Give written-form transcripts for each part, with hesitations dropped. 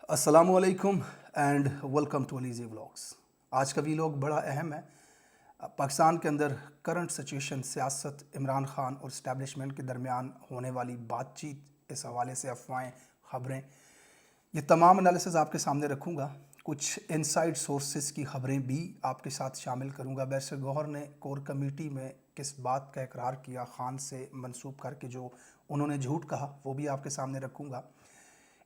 अस्सलामुअलैकुम and welcome to अलीज़ी vlogs. आज का वीलॉग बड़ा अहम है। पाकिस्तान के अंदर करंट सिचुएशन, सियासत, इमरान खान और इस्टेब्लिशमेंट के दरमियान होने वाली बातचीत, इस हवाले से अफवाहें, खबरें, ये तमाम एनालिसिस आपके सामने रखूँगा। कुछ इनसाइड सोर्सेज की खबरें भी आपके साथ शामिल करूँगा। बैरिस्टर गौहर ने कोर कमेटी में किस बात का इकरार किया खान से मंसूब करके, जो उन्होंने झूठ कहा, वो भी आपके सामने रखूँगा।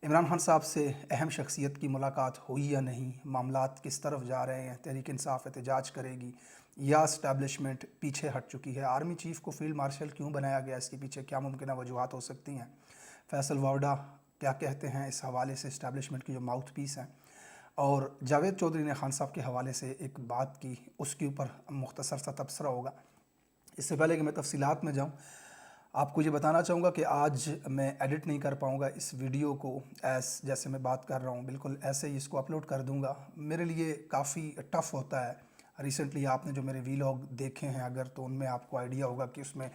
इमरान खान साहब से अहम शख्सियत की मुलाकात हुई या नहीं, मामलात किस तरफ जा रहे हैं, तहरीक इंसाफ एहतजाज करेगी या इस्टेब्लिशमेंट पीछे हट चुकी है, आर्मी चीफ़ को फील्ड मार्शल क्यों बनाया गया, इसके पीछे क्या मुमकिन वजूहात हो सकती हैं, फैसल वावडा क्या कहते हैं इस हवाले से, इस्टेब्लिशमेंट की जो माउथ पीस हैं, और जावेद चौधरी ने खान साहब के हवाले से एक बात की, उसके ऊपर मुख्तसर सा तबसरा होगा। इससे पहले कि मैं तफसीलात में जाऊँ, आपको ये बताना चाहूँगा कि आज मैं एडिट नहीं कर पाऊँगा इस वीडियो को, जैसे मैं बात कर रहा हूँ बिल्कुल ऐसे ही इसको अपलोड कर दूँगा। मेरे लिए काफ़ी टफ़ होता है। रिसेंटली आपने जो मेरे वीलॉग देखे हैं अगर, तो उनमें आपको आइडिया होगा कि उसमें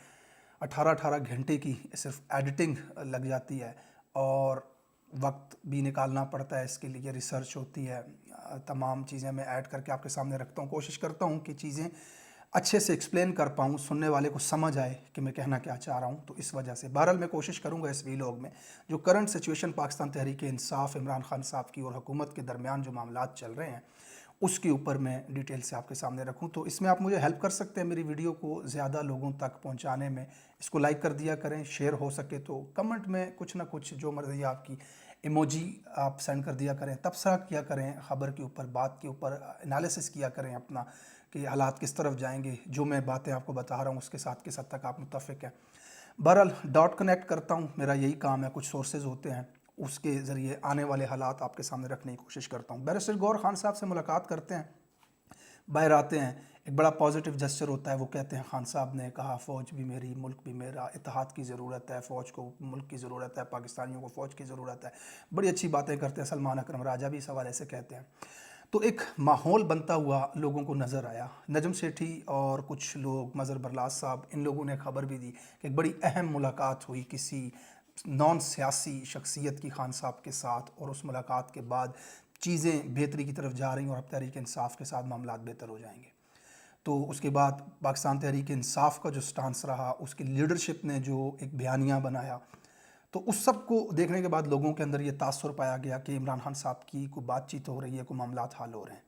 18-18 घंटे की सिर्फ एडिटिंग लग जाती है और वक्त भी निकालना पड़ता है, इसके लिए रिसर्च होती है, तमाम चीज़ें मैं ऐड करके आपके सामने रखता हूँ। कोशिश करता हूँ कि चीज़ें अच्छे से एक्सप्लेन कर पाऊँ, सुनने वाले को समझ आए कि मैं कहना क्या चाह रहा हूँ। तो इस वजह से बहरहाल मैं कोशिश करूँगा इस वीलॉग में जो करंट सिचुएशन पाकिस्तान तहरीक इंसाफ, इमरान खान साहब की और हुकूमत के दरमियान जो मामलात चल रहे हैं, उसके ऊपर मैं डिटेल से आपके सामने रखूं। तो इसमें आप मुझे हेल्प कर सकते हैं मेरी वीडियो को ज़्यादा लोगों तक पहुंचाने में। इसको लाइक कर दिया करें, शेयर हो सके तो कमेंट में कुछ ना कुछ जो मर्ज़ी आपकी इमोजी आप सेंड कर दिया करें, तबसरा किया करें, ख़बर के ऊपर, बात के ऊपर एनालिसिस किया करें अपना कि हालात किस तरफ जाएंगे। जो मैं बातें आपको बता रहा हूँ उसके साथ किस हद तक आप मुत्तफ़िक हैं। बहरहाल डॉट कनेक्ट करता हूँ, मेरा यही काम है। कुछ सोर्सेज होते हैं, उसके ज़रिए आने वाले हालात आपके सामने रखने की कोशिश करता हूँ। बैरिस्टर गौहर खान साहब से मुलाकात करते हैं, बाहर आते हैं, एक बड़ा पॉजिटिव जेस्चर होता है। वो कहते हैं खान साहब ने कहा फ़ौज भी मेरी, मुल्क भी मेरा, इत्तेहाद की ज़रूरत है, फ़ौज को मुल्क की ज़रूरत है, पाकिस्तानियों को फ़ौज की ज़रूरत है। बड़ी अच्छी बातें करते हैं। सलमान अकरम राजा भी इस हवाले से कहते हैं। तो एक माहौल बनता हुआ लोगों को नज़र आया। नजम सेठी और कुछ लोग, मज़हर बरलास साहब, इन लोगों ने खबर भी दी कि एक बड़ी अहम मुलाकात हुई किसी नॉन सियासी शख्सियत की खान साहब के साथ, और उस मुलाकात के बाद चीज़ें बेहतरी की तरफ जा रही हैं और अब तहरीक इंसाफ के साथ मामलात बेहतर हो जाएंगे। तो उसके बाद पाकिस्तान तहरीक इंसाफ का जो स्टांस रहा, उसकी लीडरशिप ने जो एक बयानिया बनाया, तो उस सब को देखने के बाद लोगों के अंदर ये तासुर पाया गया कि इमरान खान साहब की कोई बातचीत हो रही है, कोई मामलात हल हो रहे हैं।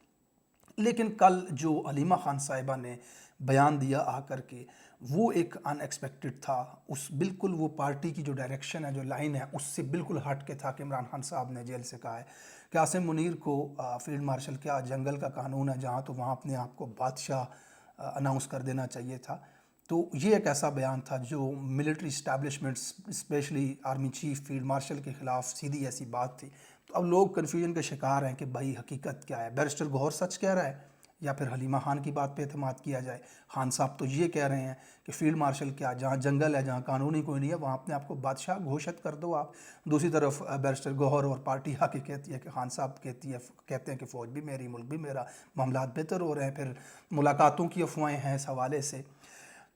लेकिन कल जो हलीमा खान साहिबा ने बयान दिया आकर के, वो एक अनएक्सपेक्टेड था। उस बिल्कुल वो पार्टी की जो डायरेक्शन है, जो लाइन है, उससे बिल्कुल हट के था कि इमरान खान साहब ने जेल से कहा है कि आसिम मुनीर को फील्ड मार्शल, क्या जंगल का कानून है जहाँ, तो वहाँ अपने आप को बादशाह अनाउंस कर देना चाहिए था। तो ये एक ऐसा बयान था जो military establishment, specially army chief, field marshal के ख़िलाफ़ सीधी ऐसी बात थी। तो अब लोग कन्फ्यूजन के शिकार हैं कि भाई हकीकत क्या है, बैरिस्टर गौहर सच कह रहा है या फिर हलीमा खान की बात पे एतमाद किया जाए। खान साहब तो ये कह रहे हैं कि फील्ड मार्शल क्या, जहाँ जंगल है, जहाँ कानूनी कोई नहीं है, वहाँ अपने आप को बादशाह घोषित कर दो आप। दूसरी तरफ बैरिस्टर गौहर और पार्टी आके कहती है कि खान साहब कहते हैं कि फ़ौज भी मेरी, मुल्क भी मेरा, मामलात बेहतर हो रहे हैं। फिर मुलाकातों की अफवाहें हैं इस हवाले से।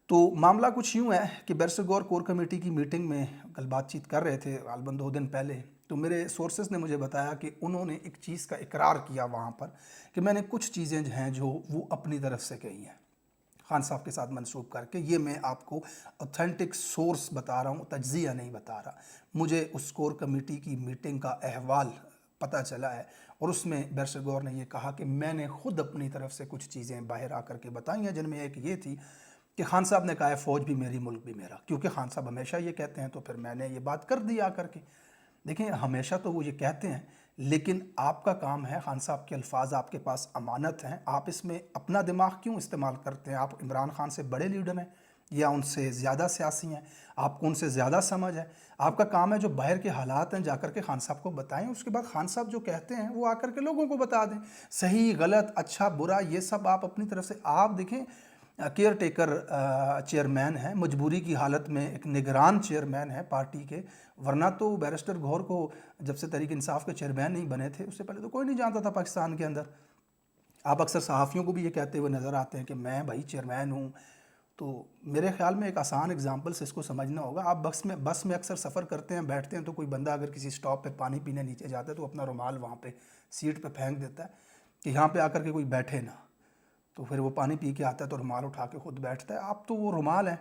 तो मामला कुछ यूँ है कि बैरिस्टर गौहर कोर कमेटी की मीटिंग में कल बातचीत कर रहे थे, गालबन 2 दिन पहले। तो मेरे सोर्सेज ने मुझे बताया कि उन्होंने एक चीज़ का इकरार किया वहाँ पर कि मैंने कुछ चीज़ें जो हैं, जो वो अपनी तरफ से कही हैं खान साहब के साथ मंसूब करके। ये मैं आपको ऑथेंटिक सोर्स बता रहा हूँ, तज्ज़िया नहीं बता रहा। मुझे उस कोर कमेटी की मीटिंग का अहवाल पता चला है और उसमें बैरिस्टर गौहर ने ये कहा कि मैंने ख़ुद अपनी तरफ से कुछ चीज़ें बाहर आकर के बताई हैं, जिनमें एक ये थी कि खान साहब ने कहा है फ़ौज भी मेरी, मुल्क भी मेरा। क्योंकि खान साहब हमेशा ये कहते हैं, तो फिर मैंने ये बात कर दी आकर के। देखिए, हमेशा तो वो ये कहते हैं, लेकिन आपका काम है, खान साहब के अल्फाज आपके पास अमानत हैं, आप इसमें अपना दिमाग क्यों इस्तेमाल करते हैं? आप इमरान खान से बड़े लीडर हैं या उनसे ज़्यादा सियासी हैं? आपको उनसे ज़्यादा समझ है? आपका काम है जो बाहर के हालात हैं जाकर के खान साहब को बताएं, उसके बाद खान साहब जो कहते हैं वो आकर के लोगों को बता दें। सही गलत, अच्छा बुरा, ये सब आप अपनी तरफ से आप देखें। केयर टेकर चेयरमैन है, मजबूरी की हालत में एक निगरान चेयरमैन है पार्टी के, वरना तो बैरिस्टर गौहर को जब से तहरीक इंसाफ के चेयरमैन नहीं बने थे, उससे पहले तो कोई नहीं जानता था पाकिस्तान के अंदर। आप अक्सर सहाफ़ियों को भी ये कहते हुए नज़र आते हैं कि मैं भाई चेयरमैन हूँ। تو میرے خیال میں ایک آسان اگزامپل سے اس کو سمجھنا ہوگا. آپ بس میں اکثر سفر کرتے ہیں, بیٹھتے ہیں, تو کوئی بندہ اگر کسی سٹاپ پہ پانی پینے نیچے جاتا ہے تو اپنا رومال وہاں پہ سیٹ پہ پھینک دیتا ہے کہ یہاں پہ آ کر کے کوئی بیٹھے نہ. تو پھر وہ پانی پی کے آتا ہے تو رومال اٹھا کے خود بیٹھتا ہے. آپ تو وہ رومال ہیں.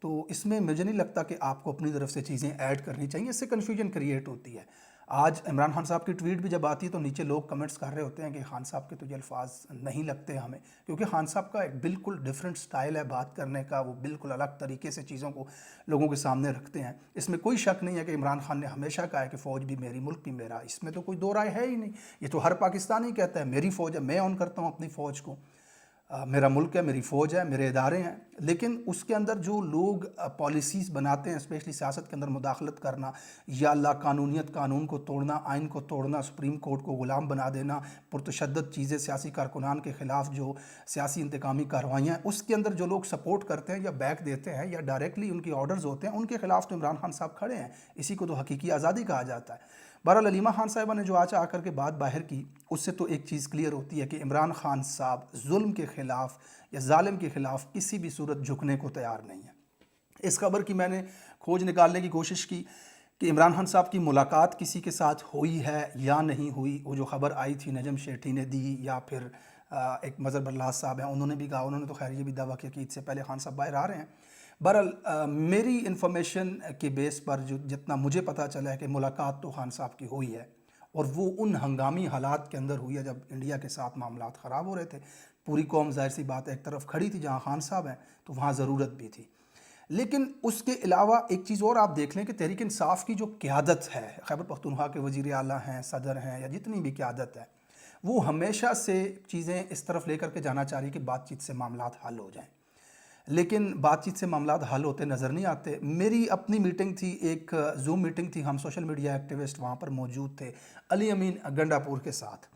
تو اس میں مجھے نہیں لگتا کہ آپ کو اپنی طرف سے چیزیں ایڈ کرنی چاہیے, اس سے کنفیوژن کریٹ ہوتی ہے. آج عمران خان صاحب کی ٹویٹ بھی جب آتی ہے تو نیچے لوگ کمنٹس کر رہے ہوتے ہیں کہ خان صاحب کے تو یہ الفاظ نہیں لگتے ہمیں, کیونکہ خان صاحب کا ایک بالکل ڈیفرنٹ سٹائل ہے بات کرنے کا. وہ بالکل الگ طریقے سے چیزوں کو لوگوں کے سامنے رکھتے ہیں. اس میں کوئی شک نہیں ہے کہ عمران خان نے ہمیشہ کہا ہے کہ فوج بھی میری, ملک بھی میرا. اس میں تو کوئی دو رائے ہے ہی نہیں. یہ تو ہر پاکستانی کہتا ہے میری فوج ہے, میں آن کرتا ہوں اپنی فوج کو, میرا ملک ہے, میری فوج ہے, میرے ادارے ہیں. لیکن اس کے اندر جو لوگ پالیسیز بناتے ہیں, اسپیشلی سیاست کے اندر مداخلت کرنا, یا اللہ قانونیت, قانون کو توڑنا, آئین کو توڑنا, سپریم کورٹ کو غلام بنا دینا, پرتشدد چیزیں سیاسی کارکنان کے خلاف جو سیاسی انتقامی کارروائیاں ہیں اس کے اندر جو لوگ سپورٹ کرتے ہیں یا بیک دیتے ہیں یا ڈائریکٹلی ان کی آرڈرز ہوتے ہیں, ان کے خلاف تو عمران خان صاحب کھڑے ہیں. اسی کو تو حقیقی آزادی کہا جاتا ہے. بہرحال علیمہ خان صاحبہ نے جو آج آ کر کے بات باہر کی, اس سے تو ایک چیز کلیئر ہوتی ہے کہ عمران خان صاحب ظلم کے خلاف یا ظالم کے خلاف کسی بھی صورت جھکنے کو تیار نہیں ہے. اس خبر کی میں نے کھوج نکالنے کی کوشش کی کہ عمران خان صاحب کی ملاقات کسی کے ساتھ ہوئی ہے یا نہیں ہوئی. وہ جو خبر آئی تھی نجم شیٹھی نے دی, یا پھر ایک مظہر برلاس صاحب ہیں انہوں نے بھی کہا, انہوں نے تو خیر یہ بھی دعویٰ کیا کہ عید سے پہلے خان صاحب باہر آ رہے ہیں. بہرحال میری انفارمیشن کے بیس پر جتنا مجھے پتہ چلا ہے کہ ملاقات تو خان صاحب کی ہوئی ہے, اور وہ ان ہنگامی حالات کے اندر ہوئی ہے جب انڈیا کے ساتھ معاملات خراب ہو رہے تھے. پوری قوم ظاہر سی بات ہے ایک طرف کھڑی تھی جہاں خان صاحب ہیں, تو وہاں ضرورت بھی تھی. لیکن اس کے علاوہ ایک چیز اور آپ دیکھ لیں کہ تحریک انصاف کی جو قیادت ہے, خیبر پختونخوا کے وزیر اعلیٰ ہیں, صدر ہیں, یا جتنی بھی قیادت ہے, وہ ہمیشہ سے چیزیں اس طرف لے کر کے جانا چاہ رہی کہ بات چیت سے معاملات حل ہو جائیں. لیکن بات چیت سے معاملات حل ہوتے نظر نہیں آتے. میری اپنی میٹنگ تھی, ایک زوم میٹنگ تھی, ہم سوشل میڈیا ایکٹیوسٹ وہاں پر موجود تھے علی امین گنڈا پور کے ساتھ.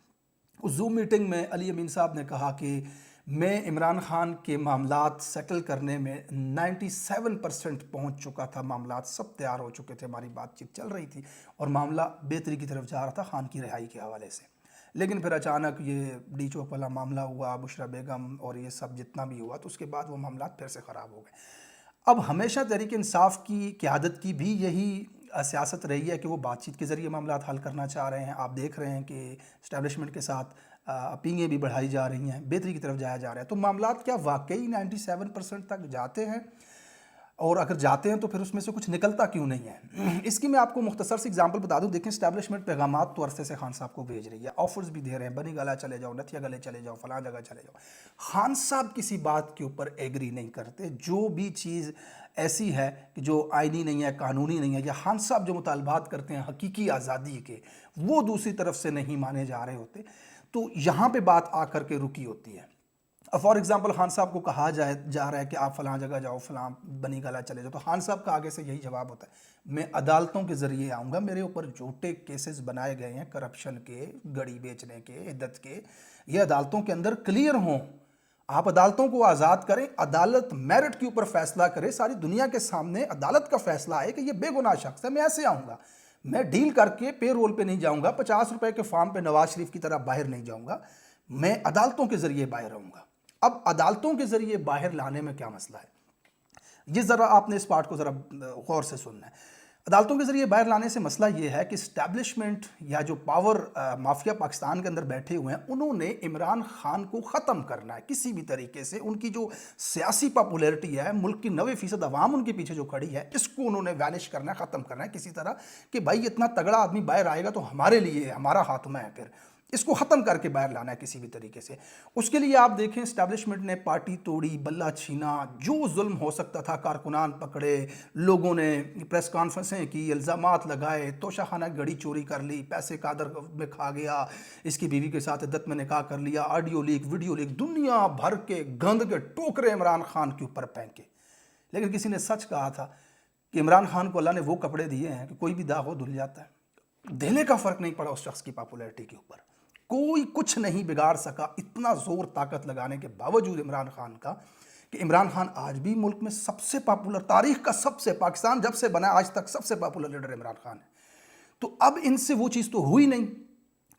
اس زوم میٹنگ میں علی امین صاحب نے کہا کہ میں عمران خان کے معاملات سیٹل کرنے میں 97% پہنچ چکا تھا, معاملات سب تیار ہو چکے تھے, ہماری بات چیت چل رہی تھی اور معاملہ بہتری کی طرف جا رہا تھا خان کی رہائی کے حوالے سے. لیکن پھر اچانک یہ ڈی چوک والا معاملہ ہوا, بشرا بیگم اور یہ سب جتنا بھی ہوا, تو اس کے بعد وہ معاملات پھر سے خراب ہو گئے. اب ہمیشہ تحریک انصاف کی قیادت کی بھی یہی سیاست رہی ہے کہ وہ بات چیت کے ذریعے معاملات حل کرنا چاہ رہے ہیں. آپ دیکھ رہے ہیں کہ اسٹیبلشمنٹ کے ساتھ اپینگیں بھی بڑھائی جا رہی ہیں, بہتری کی طرف جایا جا رہا ہے. تو معاملات کیا واقعی 97% تک جاتے ہیں؟ اور اگر جاتے ہیں تو پھر اس میں سے کچھ نکلتا کیوں نہیں ہے؟ اس کی میں آپ کو مختصر سی اگزامپل بتا دوں. دیکھیں اسٹیبلشمنٹ پیغامات تو عرصے سے خان صاحب کو بھیج رہی ہے, آفرز بھی دے رہے ہیں, بنی گالہ چلے جاؤ, نتھیا گلے چلے جاؤ, فلاں جگہ چلے جاؤ. خان صاحب کسی بات کے اوپر ایگری نہیں کرتے. جو بھی چیز ایسی ہے کہ جو آئینی نہیں ہے, قانونی نہیں ہے, یا خان صاحب جو مطالبات کرتے ہیں حقیقی آزادی کے, وہ دوسری طرف سے نہیں مانے جا رہے ہوتے, تو یہاں پہ بات آ کر کے رکی ہوتی ہے. فار ایگزامپل خان صاحب کو کہا جا رہا ہے کہ آپ فلاں جگہ جاؤ, فلاں بنی گالہ چلے جاؤ, تو خان صاحب کا آگے سے یہی جواب ہوتا ہے میں عدالتوں کے ذریعے آؤں گا, میرے اوپر جھوٹے کیسز بنائے گئے ہیں کرپشن کے, گڑی بیچنے کے, عدت کے, یہ عدالتوں کے اندر کلیئر ہوں. آپ عدالتوں کو آزاد کریں, عدالت میرٹ کے اوپر فیصلہ کرے, ساری دنیا کے سامنے عدالت کا فیصلہ آئے کہ یہ بے گناہ شخص ہے, میں ایسے آؤں گا, میں ڈیل کر کے پے رول پہ نہیں جاؤں گا, 50 روپے کے فارم پہ نواز شریف کی طرح باہر نہیں جاؤں گا, میں عدالتوں کے ذریعے باہر آؤں گا. اب عدالتوں کے ذریعے باہر لانے میں کیا مسئلہ ہے, یہ ذرا آپ نے اس پارٹ کو ذرا غور سے سننا ہے. عدالتوں کے ذریعے باہر لانے سے مسئلہ یہ ہے کہ اسٹیبلشمنٹ یا جو پاور مافیا پاکستان کے اندر بیٹھے ہوئے ہیں, انہوں نے عمران خان کو ختم کرنا ہے کسی بھی طریقے سے. ان کی جو سیاسی پاپولیرٹی ہے, ملک کی 90% عوام ان کے پیچھے جو کھڑی ہے, اس کو انہوں نے وینش کرنا ہے, ختم کرنا ہے کسی طرح کہ بھائی اتنا تگڑا آدمی باہر آئے گا تو ہمارے لیے ہمارا خاتمہ ہے, پھر اس کو ختم کر کے باہر لانا ہے کسی بھی طریقے سے. اس کے لیے آپ دیکھیں اسٹیبلشمنٹ نے پارٹی توڑی, بلہ چھینا, جو ظلم ہو سکتا تھا کارکنان پکڑے, لوگوں نے پریس کانفرنسیں کی, الزامات لگائے, توشہ خانہ گھڑی چوری کر لی, پیسے قادر میں کھا گیا, اس کی بیوی کے ساتھ عدت میں نکاح کر لیا, آڈیو لیک, ویڈیو لیک, دنیا بھر کے گند کے ٹوکرے عمران خان کے اوپر پھینکے. لیکن کسی نے سچ کہا تھا کہ عمران خان کو اللہ نے وہ کپڑے دیے ہیں کہ کوئی بھی داغ ہو دھل جاتا ہے. دھلے کا فرق نہیں پڑا اس شخص کی پاپولیرٹی کے اوپر, کوئی کچھ نہیں بگاڑ سکا اتنا زور طاقت لگانے کے باوجود عمران خان کا, کہ عمران خان آج بھی ملک میں سب سے پاپولر, تاریخ کا سب سے, پاکستان جب سے بنا آج تک سب سے پاپولر لیڈر عمران خان ہے. تو اب ان سے وہ چیز تو ہوئی نہیں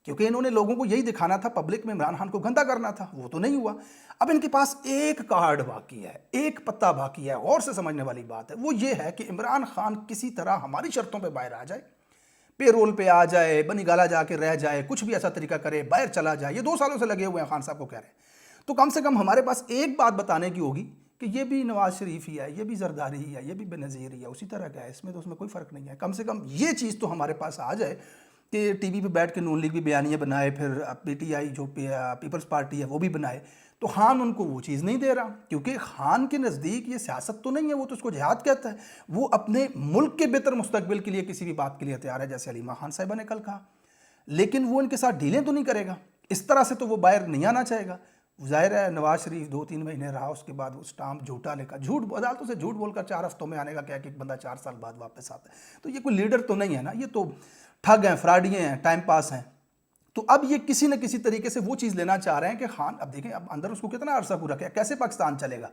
क्योंकि इन्होंने लोगों को यही दिखाना था, पब्लिक में इमरान खान को गंदा करना था, वो तो नहीं हुआ। अब इनके पास एक कार्ड बाकी है, एक पत्ता बाकी है। गौर से समझने वाली बात है वो ये है कि इमरान खान किसी तरह हमारी शर्तों पे बाहर आ जाए, पेरोल पे आ जाए, बनीगाला जाके रह जाए, कुछ भी ऐसा तरीका करे, बाहर चला जाए। ये 2 सालों से लगे हुए हैं खान साहब को कह रहे हैं। तो कम से कम हमारे पास एक बात बताने की होगी कि ये भी नवाज शरीफ ही है, ये भी जरदारी ही है, ये भी बेनज़ीर ही है, उसी तरह का है, इसमें तो उसमें कोई फ़र्क नहीं है। कम से कम ये चीज़ तो हमारे पास आ जाए कि टीवी पे बैठ के नून लीग भी बयानियाँ बनाए, फिर पीटीआई जो पीपल्स पार्टी है वो भी बनाए। तो खान उनको वो चीज़ नहीं दे रहा, क्योंकि खान के नज़दीक ये सियासत तो नहीं है, वो तो उसको जिहाद कहता है। वो अपने मुल्क के बेहतर मुस्तकबिल के लिए किसी भी बात के लिए तैयार है, जैसे अलीमा खान साहिबा ने कल कहा। लेकिन वो इनके साथ डीलें तो नहीं करेगा, इस तरह से तो वो बाहर नहीं आना चाहेगा। ज़ाहिर है नवाज शरीफ 2-3 महीने रहा, उसके बाद वो स्टाम्प झूठा लेकर, झूठ अदालतों से झूठ बोलकर 4 हफ्तों में आने का क्या कि एक बंदा 4 साल बाद वापस आता है। तो ये कोई लीडर तो नहीं है ना, ये तो ठग हैं, फ्रॉडिये हैं, टाइम पास हैं। तो अब ये किसी न किसी तरीके से वो चीज़ लेना चाह रहे हैं कि खान, अब देखें अब अंदर उसको कितना अरसा पूरा किया, कैसे पाकिस्तान चलेगा।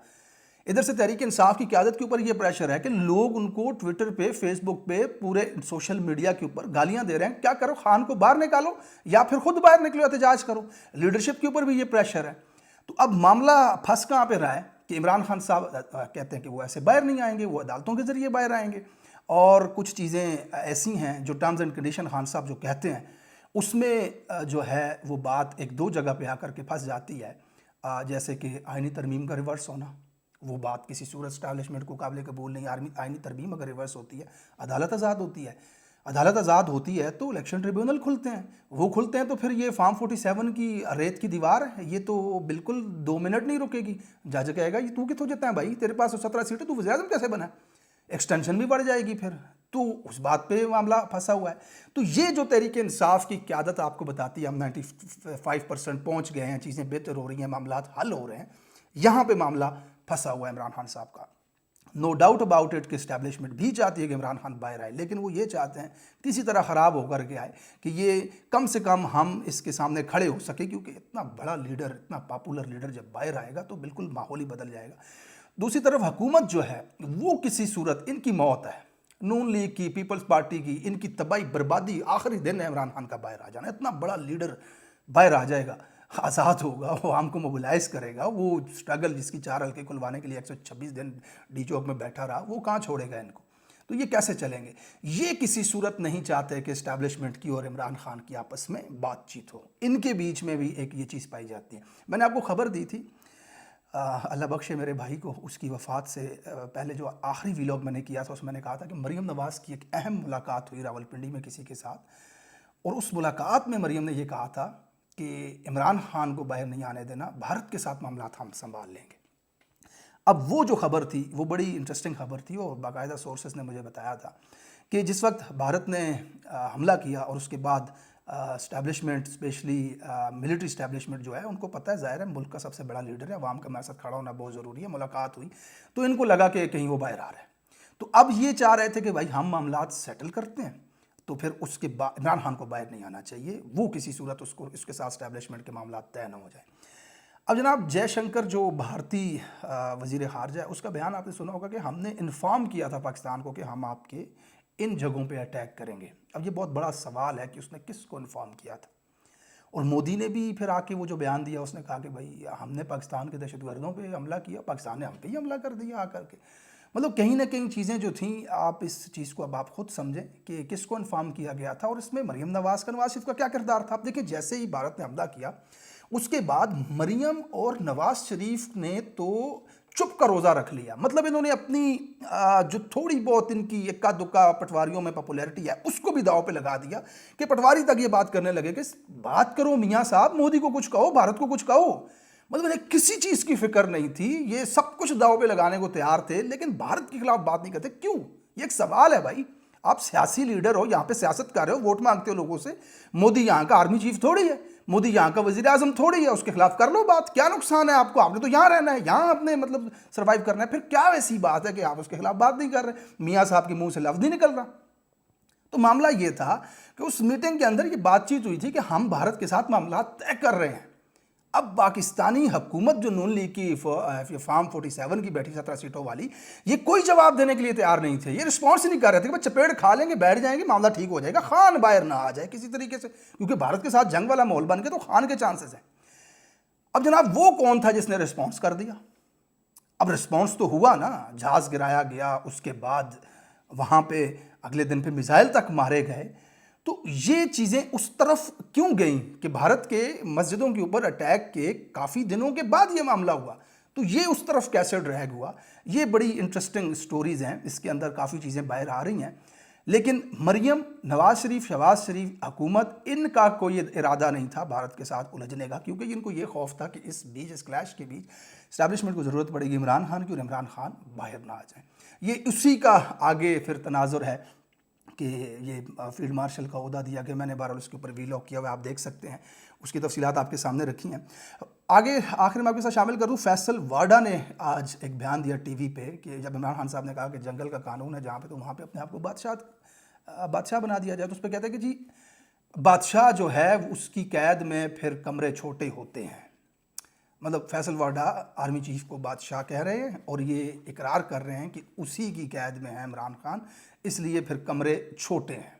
इधर से तहरीक इंसाफ की क़यादत के ऊपर ये प्रेशर है कि लोग उनको ट्विटर पे, फेसबुक पे, पूरे सोशल मीडिया के ऊपर गालियां दे रहे हैं, क्या करो, खान को बाहर निकालो या फिर खुद बाहर निकलो, एहतजाज करो। लीडरशिप के ऊपर भी ये प्रेशर है। तो अब मामला फंस कहाँ पे रहा है कि इमरान खान साहब कहते हैं कि वो ऐसे बाहर नहीं आएंगे, वो अदालतों के ज़रिए बाहर आएंगे। और कुछ चीज़ें ऐसी हैं जो टर्म्स एंड कंडीशन खान साहब जो कहते हैं उसमें जो है वो बात 1-2 जगह पे आकर के फंस जाती है। जैसे कि आइनी तरमीम का रिवर्स होना, वो बात किसी सूरत स्टैब्लिशमेंट को काबिल कबूल नहीं। आइनी तरमीम अगर रिवर्स होती है, अदालत आज़ाद होती है, अदालत आज़ाद होती है तो इलेक्शन ट्रिब्यूनल खुलते हैं, वो खुलते हैं तो फिर ये फार्म 47 की रेत की दीवार है, ये तो बिल्कुल 2 मिनट नहीं रुकेगी। जज कहेगा ये तू कितों जीता है भाई, तेरे पास 17 सीटें, तू वज़ीर आज़म कैसे बना, एक्सटेंशन भी बढ़ जाएगी फिर। तो उस बात पे मामला फंसा हुआ है। तो ये जो तहरीक इंसाफ की क़यादत आपको बताती है हम 95% पहुँच गए हैं, चीज़ें बेहतर हो रही हैं, मामला हल हो रहे हैं, यहाँ पे मामला फंसा हुआ है इमरान खान साहब का। नो डाउट अबाउट इट कि इस्टेब्लिशमेंट भी चाहती है कि इमरान खान बाहर आए, लेकिन वो ये चाहते हैं किसी तरह ख़राब होकर के आए कि ये कम से कम हम इसके सामने खड़े हो सके, क्योंकि इतना बड़ा लीडर, इतना पॉपुलर लीडर जब बाहर आएगा तो बिल्कुल माहौल ही बदल जाएगा। दूसरी तरफ हुकूमत जो है वो किसी सूरत, इनकी मौत है, नून लीग की, पीपल्स पार्टी की, इनकी तबाही बर्बादी, आखिरी दिन है इमरान खान का बाहर आ जाना। इतना बड़ा लीडर बाहर आ जाएगा, आज़ाद होगा, वो आम को मोबिलाइज़ करेगा, वो स्ट्रगल जिसकी 4 हल्के खुलवाने के लिए 126 दिन डी चौक में बैठा रहा, वो कहाँ छोड़ेगा इनको। तो ये कैसे चलेंगे, ये किसी सूरत नहीं चाहते कि इस्टेब्लिशमेंट की और इमरान खान की आपस में बातचीत हो। इनके बीच में भी एक ये चीज़ पाई जाती है। मैंने आपको खबर दी थी, अल्लाह बख्शे मेरे भाई को, उसकी वफ़ात से पहले जो आखिरी व्लॉग मैंने किया था उसमें मैंने कहा था कि मरीम नवाज़ की एक अहम मुलाकात हुई रावलपिंडी में किसी के साथ, और उस मुलाकात में मरीम ने ये कहा था कि इमरान खान को बाहर नहीं आने देना, भारत के साथ मामला हम संभाल लेंगे। अब वो जो खबर थी वो बड़ी इंटरेस्टिंग खबर थी, और बाकायदा सोर्सेस ने मुझे बताया था कि जिस वक्त भारत ने हमला किया और उसके बाद स्टैब्लिशमेंट, स्पेशली मिलिट्री स्टैब्लिशमेंट जो है, उनको पता है, ज़ाहिर है मुल्क का सबसे बड़ा लीडर है, अवाम का हमारे साथ खड़ा होना बहुत ज़रूरी है। मुलाकात हुई तो इनको लगा कि कहीं वो बाहर आ रहा है, तो अब ये चाह रहे थे कि भाई हम मामला सेटल करते हैं, तो फिर उसके बाद इमरान खान को बाहर नहीं आना चाहिए, वो किसी सूरत उसको इसके साथ स्टैब्लिशमेंट के मामला तय न हो जाए। अब जनाब जयशंकर जो भारतीय वज़ीर ख़ारजा है, उसका बयान आपने सुना होगा कि हमने इन्फॉर्म किया था पाकिस्तान को कि हम आपके इन जगहों पे अटैक करेंगे। अब ये बहुत बड़ा सवाल है कि उसने किसको इन्फॉर्म किया था। और मोदी ने भी फिर आके वो जो बयान दिया, उसने कहा कि भाई हमने पाकिस्तान के दहशतगर्दों पे हमला किया, पाकिस्तान ने हम पे ही हमला कर दिया आकर के। मतलब कहीं ना कहीं चीज़ें जो थीं, आप इस चीज़ को अब आप खुद समझें कि किसको इन्फॉर्म किया गया था और इसमें मरीम नवाज़ का, नवाज शरीफ का क्या किरदार था। आप देखिए, जैसे ही भारत ने हमला किया उसके बाद मरीम और नवाज शरीफ ने तो चुप का रोज़ा रख लिया। मतलब इन्होंने अपनी जो थोड़ी बहुत इनकी इक्का दुक्का पटवारियों में पॉपुलैरिटी है उसको भी दाव पे लगा दिया कि पटवारी तक ये बात करने लगे कि बात करो मियाँ साहब, मोदी को कुछ कहो, भारत को कुछ कहो। मतलब इन्हें किसी चीज़ की फिक्र नहीं थी, ये सब कुछ दाव पे लगाने को तैयार थे, लेकिन भारत के खिलाफ बात नहीं करते। क्यों? ये एक सवाल है भाई। आप सियासी लीडर हो, यहाँ पे सियासत कर रहे हो, वोट मांगते हो लोगों से। मोदी यहाँ का आर्मी चीफ थोड़ी है, मोदी यहाँ का वजीर आजम थोड़ी है, उसके खिलाफ कर लो बात। क्या नुकसान है आपको? आपने तो यहाँ रहना है, यहाँ अपने मतलब सर्वाइव करना है। फिर क्या वैसी बात है कि आप उसके खिलाफ बात नहीं कर रहे? मियाँ साहब के मुंह से लफ्ज नहीं निकल रहा। तो मामला ये था कि उस मीटिंग के अंदर ये बातचीत हुई थी कि हम भारत के साथ मामला तय कर रहे हैं। اب پاکستانی حکومت جو نون لیگ کی فارم 47 کی بیٹھی 17 سیٹوں والی، یہ کوئی جواب دینے کے لیے تیار نہیں تھے، یہ رسپانس ہی نہیں کر رہے تھے کہ چپیڑ کھا لیں گے، بیٹھ جائیں گے، معاملہ ٹھیک ہو جائے گا، خان باہر نہ آ جائے کسی طریقے سے، کیونکہ بھارت کے ساتھ جنگ والا ماحول بن گیا تو خان کے چانسز ہیں۔ اب جناب وہ کون تھا جس نے رسپانس کر دیا؟ اب رسپانس تو ہوا نا، جہاز گرایا گیا، اس کے بعد وہاں پہ اگلے دن پہ میزائل تک مارے گئے۔ تو یہ چیزیں اس طرف کیوں گئیں کہ بھارت کے مسجدوں کے اوپر اٹیک کے کافی دنوں کے بعد یہ معاملہ ہوا، تو یہ اس طرف کیسے ڈریگ ہوا؟ یہ بڑی انٹرسٹنگ سٹوریز ہیں، اس کے اندر کافی چیزیں باہر آ رہی ہیں۔ لیکن مریم، نواز شریف، شہباز شریف حکومت، ان کا کوئی ارادہ نہیں تھا بھارت کے ساتھ الجھنے کا، کیونکہ ان کو یہ خوف تھا کہ اس کلیش کے بیچ اسٹیبلشمنٹ کو ضرورت پڑے گی عمران خان کی، اور عمران خان باہر نہ آ جائیں۔ یہ اسی کا آگے پھر تناظر ہے کہ یہ فیلڈ مارشل کا عہدہ دیا کہ میں نے بہرحال اس کے اوپر ویلاگ کیا ہوا ہے، آپ دیکھ سکتے ہیں، اس کی تفصیلات آپ کے سامنے رکھی ہیں۔ آگے آخر میں آپ کے ساتھ شامل کر دوں، فیصل واڈا نے آج ایک بیان دیا ٹی وی پہ کہ جب عمران خان صاحب نے کہا کہ جنگل کا قانون ہے جہاں پہ، تو وہاں پہ اپنے آپ کو بادشاہ بنا دیا جائے، تو اس پہ کہتے ہیں کہ جی بادشاہ جو ہے اس کی قید میں پھر کمرے چھوٹے ہوتے ہیں۔ مطلب فیصل واڈا آرمی چیف کو بادشاہ کہہ رہے ہیں اور یہ اقرار کر رہے ہیں کہ اسی کی قید میں ہے عمران خان، اس لیے پھر کمرے چھوٹے ہیں۔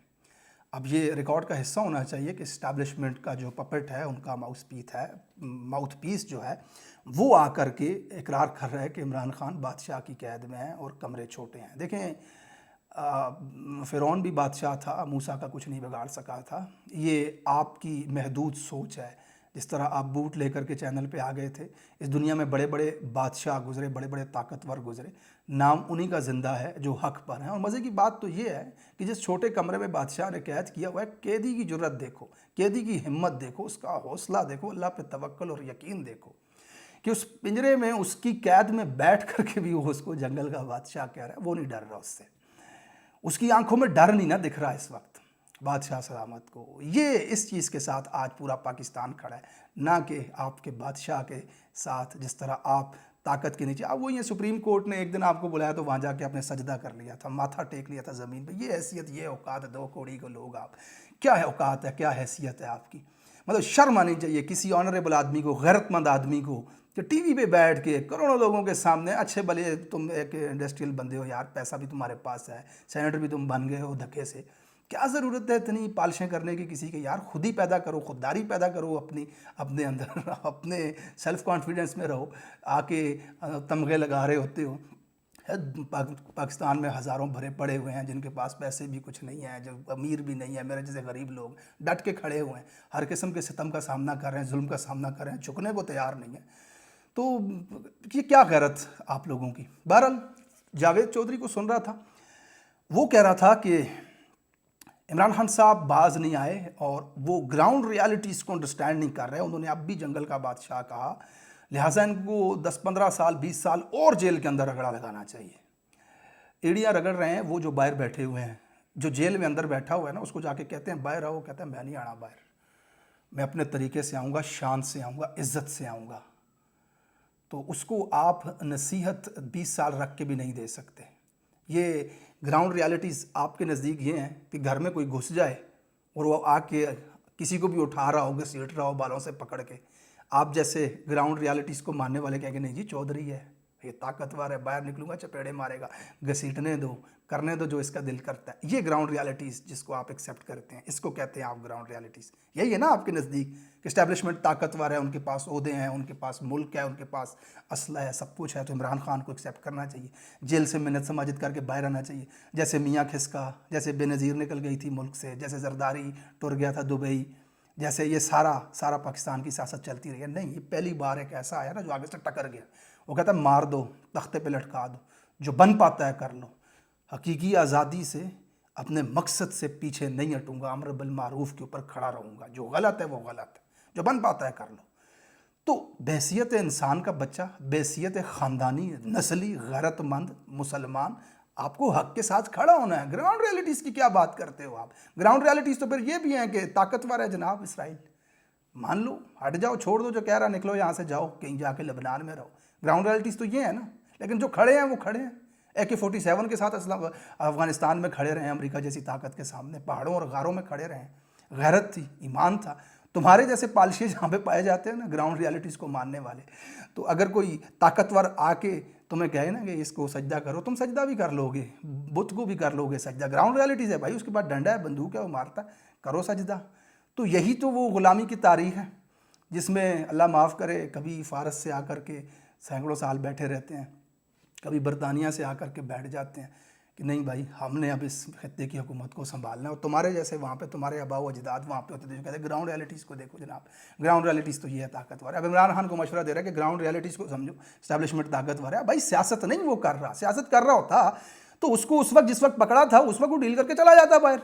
اب یہ ریکارڈ کا حصہ ہونا چاہیے کہ اسٹیبلشمنٹ کا جو پپٹ ہے، ان کا ماؤتھ پیس جو ہے، وہ آ کر کے اقرار کر رہا ہے کہ عمران خان بادشاہ کی قید میں ہے اور کمرے چھوٹے ہیں۔ دیکھیں، فرعون بھی بادشاہ تھا، موسیٰ کا کچھ نہیں بگاڑ سکا تھا۔ یہ آپ کی محدود سوچ ہے۔ جس طرح آپ بوٹ لے کر کے چینل پہ آ گئے تھے، اس دنیا میں بڑے بڑے بادشاہ گزرے، بڑے بڑے طاقتور گزرے، نام انہی کا زندہ ہے جو حق پر ہیں۔ اور مزے کی بات تو یہ ہے کہ جس چھوٹے کمرے میں بادشاہ نے قید کیا ہوا ہے، قیدی کی جرت دیکھو، قیدی کی ہمت دیکھو، اس کا حوصلہ دیکھو، اللہ پہ توکل اور یقین دیکھو کہ اس پنجرے میں اس کی قید میں بیٹھ کر کے بھی وہ اس کو جنگل کا بادشاہ کہہ رہا ہے، وہ نہیں ڈر رہا اس سے، اس کی آنکھوں میں ڈر نہیں نہ دکھ رہا اس وقت بادشاہ سلامت کو۔ یہ اس چیز کے ساتھ آج پورا پاکستان کھڑا ہے، نہ کہ آپ کے بادشاہ کے ساتھ جس طرح آپ طاقت کے نیچے۔ اب وہ یہ سپریم کورٹ نے ایک دن آپ کو بلایا تو وہاں جا کے آپ نے سجدہ کر لیا تھا، ماتھا ٹیک لیا تھا زمین پہ۔ یہ حیثیت، یہ اوقات ہے، 2 کوڑی کو لوگ، آپ کیا ہے اوقات ہے، کیا حیثیت ہے آپ کی؟ مطلب شرم آنی چاہیے کسی آنریبل آدمی کو، غیرت مند آدمی کو، کہ ٹی وی پہ بیٹھ کے کروڑوں لوگوں کے سامنے، اچھے بھلے تم ایک انڈسٹریل بندے ہو یار، پیسہ بھی تمہارے پاس ہے، سینیٹر بھی تم بن گئے ہو دھکے سے، کیا ضرورت ہے اتنی پالشیں کرنے کی کسی کے؟ یار خود ہی پیدا کرو، خودداری پیدا کرو اپنے اندر، اپنے سیلف کانفیڈنس میں رہو۔ آ کے تمغے لگا رہے ہوتے ہو۔ پاکستان میں ہزاروں بھرے پڑے ہوئے ہیں جن کے پاس پیسے بھی کچھ نہیں ہیں، جو امیر بھی نہیں ہے، میرے جیسے غریب لوگ ڈٹ کے کھڑے ہوئے ہیں، ہر قسم کے ستم کا سامنا کر رہے ہیں، ظلم کا سامنا کر رہے ہیں، جھکنے کو تیار نہیں ہیں۔ تو یہ کیا غیرت آپ لوگوں کی؟ بہرحال جاوید چودھری کو سن رہا تھا، وہ کہہ رہا تھا کہ عمران خان صاحب باز نہیں آئے اور وہ گراؤنڈ ریالٹیز کو انڈرسٹینڈ نہیں کر رہے۔ انہوں نے اب بھی جنگل کا بادشاہ کہا، لہٰذا ان کو 10-15 سال 20 سال اور جیل کے اندر رگڑا لگانا چاہیے۔ ایڑیاں رگڑ رہے ہیں وہ جو باہر بیٹھے ہوئے ہیں، جو جیل میں اندر بیٹھا ہوا ہے نا، اس کو جا کے کہتے ہیں باہر آؤ، کہتا ہے میں نہیں آنا باہر، میں اپنے طریقے سے آؤں گا، شان سے آؤں گا، عزت سے آؤں گا۔ تو اس کو آپ نصیحت 20 سال رکھ کے بھی نہیں دے سکتے۔ یہ گراؤنڈ ریالٹیز آپ کے نزدیک یہ ہیں کہ گھر میں کوئی گھس جائے اور وہ آ کے کسی کو بھی اٹھا رہا ہو، گھسیٹ رہا ہو بالوں سے پکڑ کے، آپ جیسے گراؤنڈ ریالٹیز کو ماننے والے کہیں گے نہیں جی چودھری ہے، یہ طاقتور ہے، باہر نکلوں گا چپیڑے مارے گا، گھسیٹنے دو، کرنے دو جو اس کا دل کرتا ہے۔ یہ گراؤنڈ ریالٹیز جس کو آپ ایکسیپٹ کرتے ہیں، اس کو کہتے ہیں آپ گراؤنڈ ریالٹیز۔ یہی ہے نا آپ کے نزدیک کہ اسٹیبلشمنٹ طاقتور ہے، ان کے پاس عہدے ہیں، ان کے پاس ملک ہے، ان کے پاس اسلحہ ہے، سب کچھ ہے، تو عمران خان کو ایکسیپٹ کرنا چاہیے، جیل سے منت سماجت کر کے باہر آنا چاہیے، جیسے میاں کھسکا، جیسے بے نظیر نکل گئی تھی ملک سے، جیسے زرداری ٹر گیا تھا دبئی، جیسے یہ سارا پاکستان کی سیاست چلتی رہی ہے۔ نہیں، یہ پہلی بار ایک ایسا آیا نا جو آگے سے ٹکر گیا۔ وہ کہتا ہے مار دو، تختے پہ لٹکا دو، جو بن پاتا ہے کر لو، حقیقی آزادی سے، اپنے مقصد سے پیچھے نہیں ہٹوں گا، امر بالمعروف کے اوپر کھڑا رہوں گا، جو غلط ہے وہ غلط ہے، جو بن پاتا ہے کر لو۔ تو بحیثیت انسان کا بچہ، بحیثیت خاندانی نسلی غیرت مند مسلمان، آپ کو حق کے ساتھ کھڑا ہونا ہے۔ گراؤنڈ ریالٹیز کی کیا بات کرتے ہو آپ؟ گراؤنڈ ریالٹیز تو پھر یہ بھی ہیں کہ طاقتور ہے جناب اسرائیل، مان لو، ہٹ جاؤ، چھوڑ دو جو کہہ رہا، نکلو یہاں سے، جاؤ کہیں جا کے لبنان میں رہو۔ گراؤنڈ ریالٹیز تو یہ ہے نا، لیکن جو کھڑے ہیں وہ کھڑے ہیں AK-47 کے ساتھ افغانستان میں کھڑے رہے ہیں، امریکہ جیسی طاقت کے سامنے، پہاڑوں اور غاروں میں کھڑے رہے ہیں، غیرت تھی، ایمان تھا۔ तुम्हारे जैसे पालशी जहाँ पे पाए जाते हैं ना ग्राउंड रियलिटीज़ को मानने वाले, तो अगर कोई ताकतवर आके तुम्हें कहे ना कि इसको सजदा करो, तुम सजदा भी कर लोगे, बुत को भी कर लोगे सजदा। ग्राउंड रियलिटीज़ है भाई, उसके बाद डंडा है, बंदूक है, वो मारता है, करो सजदा। तो यही तो वो ग़ुलामी की तारीख़ है जिसमें अल्लाह माफ़ करे कभी फ़ारस से आकर के सैकड़ों साल बैठे रहते हैं, कभी बरतानिया से आकर के बैठ जाते हैं कि नहीं भाई हमने अब इस खत्ते की हुकूमत को संभालना है। और तुम्हारे जैसे वहाँ पे तुम्हारे अबाव अजदाद वहाँ पे होते थे जो कहते हैं ग्राउंड रियलिटीज़ को देखो जनाब, ग्राउंड रियलिटीज़ तो ये है ताकतवर है। अब इमरान खान को मशवरा दे रहा है कि ग्राउंड रियलिटीज़ को समझो, इस्टेब्लिशमेंट ताकतवर है। भाई सियासत नहीं वो कर रहा, सियासत कर रहा होता तो उसको उस वक्त जिस वक्त पकड़ा था उस वक्त वो डील करके चला जाता बाहर।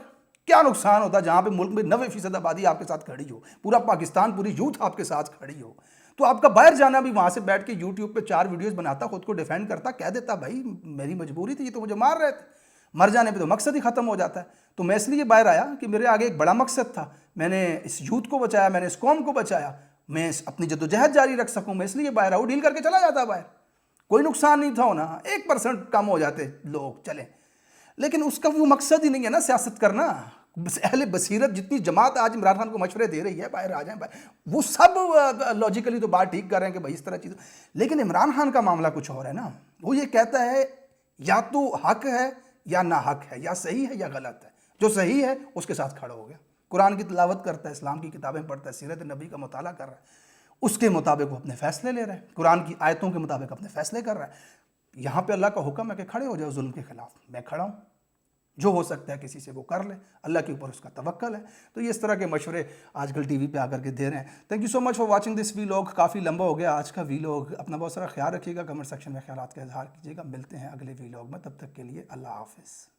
क्या नुकसान होता जहाँ पे मुल्क में 90% आबादी आपके साथ खड़ी हो, पूरा पाकिस्तान पूरी यूथ आपके साथ खड़ी हो, तो आपका बाहर जाना भी वहाँ से बैठ के यूट्यूब पे 4 वीडियोस बनाता, खुद को डिफेंड करता, कह देता भाई मेरी मजबूरी थी, ये तो मुझे मार रहे थे। मर जाने पे तो मकसद ही ख़त्म हो जाता है। तो मैं इसलिए बाहर आया कि मेरे आगे एक बड़ा मकसद था, मैंने इस यूथ को बचाया, मैंने इस कौम को बचाया, मैं अपनी जद्दोजहद जारी रख सकूँ, मैं इसलिए बाहर आऊँ। डील करके चला जाता बाहर, कोई नुकसान नहीं था होना, 1% कम हो जाते लोग चले, लेकिन उसका वो मकसद ही नहीं है ना सियासत करना। अहले बसीरत जितनी जमात आज इमरान खान को मशवरे दे रही है बाहर आ जाएं, वो सब लॉजिकली तो बात ठीक कर रहे हैं कि भाई इस तरह चीज़, लेकिन इमरान खान का मामला कुछ और है ना। वो ये कहता है या तो हक है या ना हक है, या सही है या गलत है। जो सही है उसके साथ खड़ा हो गया, कुरान की तिलावत करता है, इस्लाम की किताबें पढ़ता है, सीरत नबी का मुताला कर रहा है, उसके मुताबिक वो अपने फैसले ले रहा है, कुरान की आयतों के मुताबिक अपने फैसले कर रहा है। यहाँ पे अल्लाह का हुक्म है कि खड़े हो जाओ जुल्म के खिलाफ, मैं खड़ा हूँ, जो हो सकता है किसी से वो कर ले, अल्लाह के ऊपर उसका तवक्कल है। तो ये इस तरह के मशवरे आजकल टीवी पे आकर के दे रहे हैं। Thank you so much for watching this vlog. काफ़ी लंबा हो गया आज का वीलॉग। अपना बहुत सारा ख्याल रखिएगा, कमेंट सेक्शन में ख्यालात का इजहार कीजिएगा। मिलते हैं अगले वीलॉग में, तब तक के लिए अल्लाह हाफिज़।